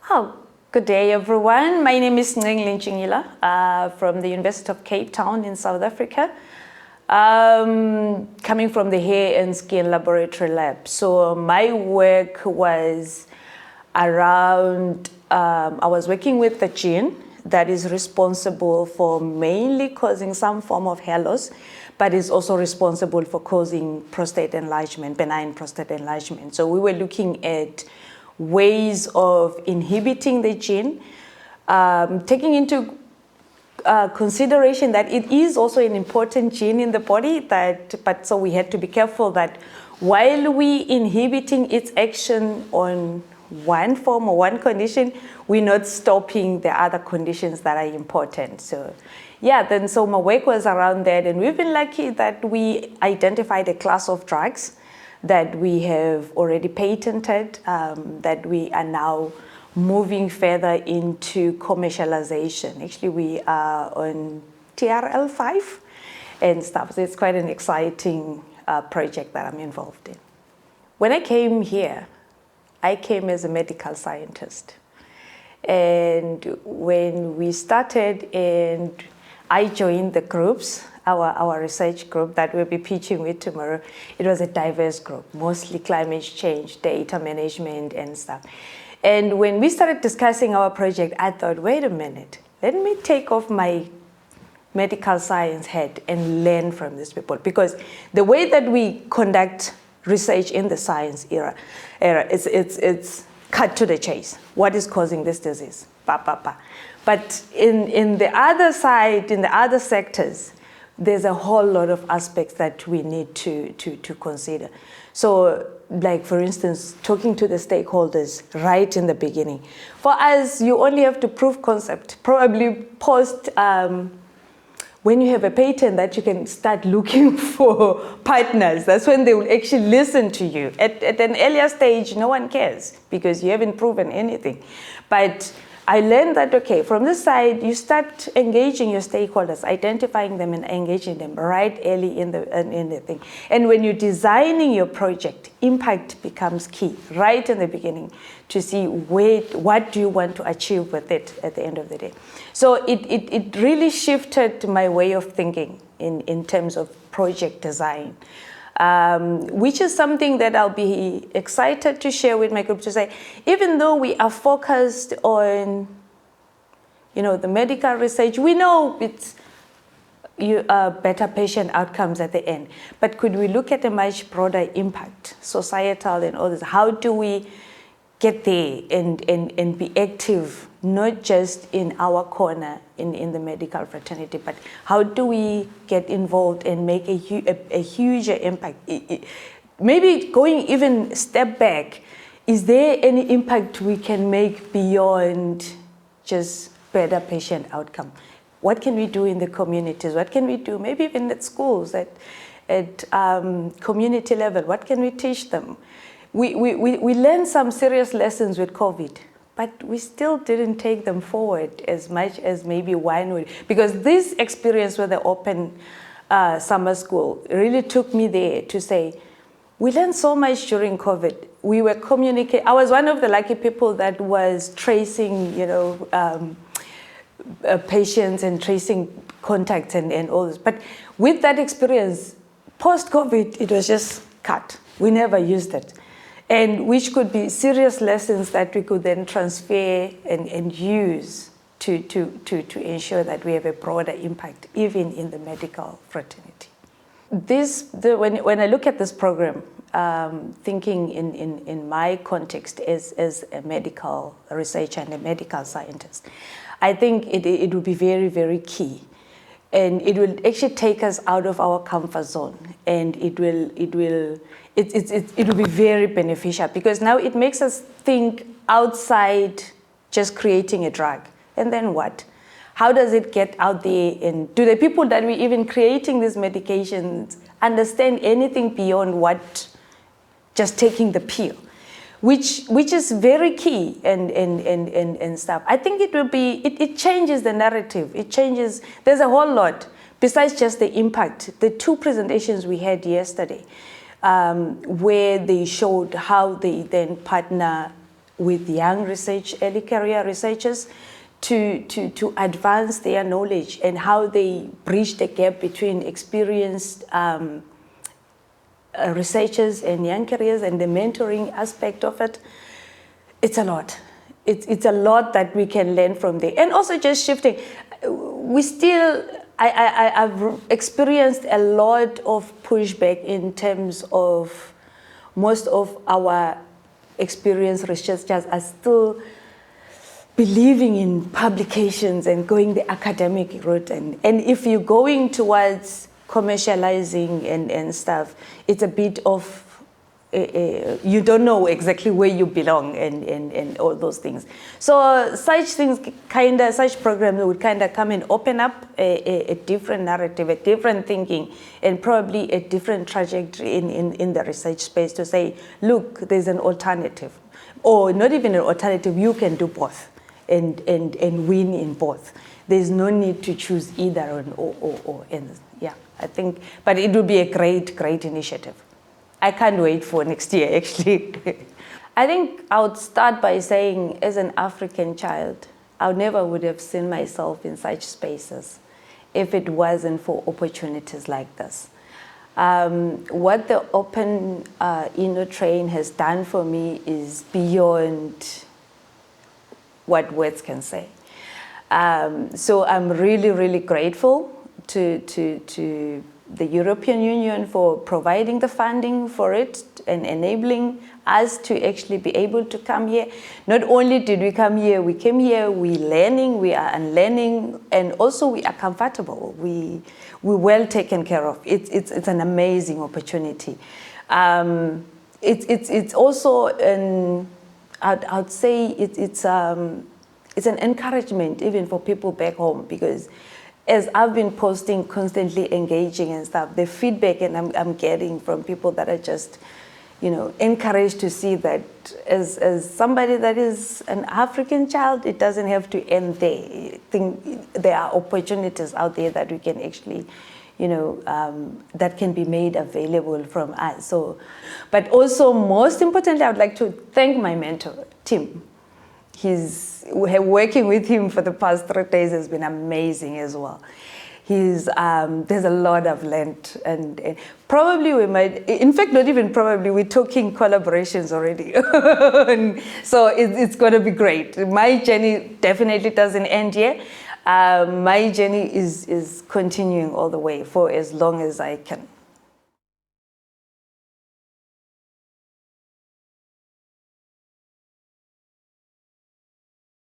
Oh, good day, everyone. My name is Sincengile Ntshingila from the University of Cape Town in South Africa, coming from the Hair and Skin Laboratory Lab. So my work was around, I was working with the gene that is responsible for mainly causing some form of hair loss, but is also responsible for causing prostate enlargement, benign prostate enlargement. So we were looking at ways of inhibiting the gene, taking into consideration that it is also an important gene in the body, but so we had to be careful that while we inhibiting its action on one form or one condition, we're not stopping the other conditions that are important. So yeah, so my work was around that, and we've been lucky that we identified a class of drugs that we have already patented, that we are now moving further into commercialization. Actually, we are on TRL 5 and stuff, so it's quite an exciting project that I'm involved in. When I came here, I came as a medical scientist. And when we started and I joined the groups, our research group that we'll be pitching with tomorrow, it was a diverse group, mostly climate change, data management and stuff. And when we started discussing our project, I thought, wait a minute, let me take off my medical science hat and learn from these people. Because the way that we conduct research in the science era it's cut to the chase. What is causing this disease? But in the other side, in the other sectors, there's a whole lot of aspects that we need to consider. So, like for instance, talking to the stakeholders right in the beginning. For us, you only have to prove concept, probably post when you have a patent that you can start looking for partners. That's when they will actually listen to you. At an earlier stage, no one cares because you haven't proven anything. But I learned that, okay, from this side, you start engaging your stakeholders, identifying them and engaging them right early in the thing. And when you're designing your project, impact becomes key right in the beginning to see what do you want to achieve with it at the end of the day. So it really shifted my way of thinking in terms of project design. Which is something that I'll be excited to share with my group, to say, even though we are focused on, the medical research, we know it's better patient outcomes at the end. But could we look at a much broader impact, societal and others? How do we get there and be active, not just in our corner in the medical fraternity, but how do we get involved and make a huger impact? Maybe going even a step back, is there any impact we can make beyond just better patient outcome? What can we do in the communities? What can we do maybe even at schools, at community level? What can we teach them? We learned some serious lessons with COVID, but we still didn't take them forward as much as maybe one would. Because this experience with the Open Summer School really took me there to say, we learned so much during COVID. We were communicating. I was one of the lucky people that was tracing, patients and tracing contacts and all this. But with that experience, post-COVID, it was just cut. We never used it. And which could be serious lessons that we could then transfer and use to ensure that we have a broader impact, even in the medical fraternity. When I look at this program, thinking in my context as a medical researcher and a medical scientist, I think it would be very, very key. And it will actually take us out of our comfort zone, and it will be very beneficial, because now it makes us think outside just creating a drug. And then what? How does it get out there? And do the people that we even creating these medications understand anything beyond what just taking the pill? Which is very key and stuff. I think it changes the narrative. It changes, there's a whole lot besides just the impact. The two presentations we had yesterday, where they showed how they then partner with young research, early career researchers to advance their knowledge and how they bridge the gap between experienced researchers and young careers and the mentoring aspect of it. It's a lot. It's a lot that we can learn from there. And also just shifting. I've experienced a lot of pushback in terms of most of our experienced researchers are still believing in publications and going the academic route. And if you're going towards commercializing and stuff, it's a bit of, you don't know exactly where you belong and all those things. So such things, such programs would kind of come and open up a different narrative, a different thinking, and probably a different trajectory in the research space to say, look, there's an alternative. Or not even an alternative, you can do both and win in both. There's no need to choose either or. And yeah, I think, but it would be a great, great initiative. I can't wait for next year, actually. I think I would start by saying, as an African child, I never would have seen myself in such spaces if it wasn't for opportunities like this. What the OpenInnoTrain has done for me is beyond what words can say. So I'm really, really grateful to the European Union for providing the funding for it and enabling us to actually be able to come here. Not only did we come here, we came here, we're learning, we are unlearning, and also we are comfortable. We're well taken care of. It's an amazing opportunity. It's also I'd say it's an encouragement even for people back home, because as I've been posting, constantly engaging and stuff, the feedback and I'm getting from people that are just, encouraged to see that as somebody that is an African child, it doesn't have to end there. I think there are opportunities out there that we can actually, that can be made available from us. So, but also most importantly, I would like to thank my mentor, Tim. Working with him for the past 3 days has been amazing as well. There's a lot I've learned, and probably we might, in fact, not even probably, we're talking collaborations already. So it's going to be great. My journey definitely doesn't end here. My journey is continuing all the way for as long as I can.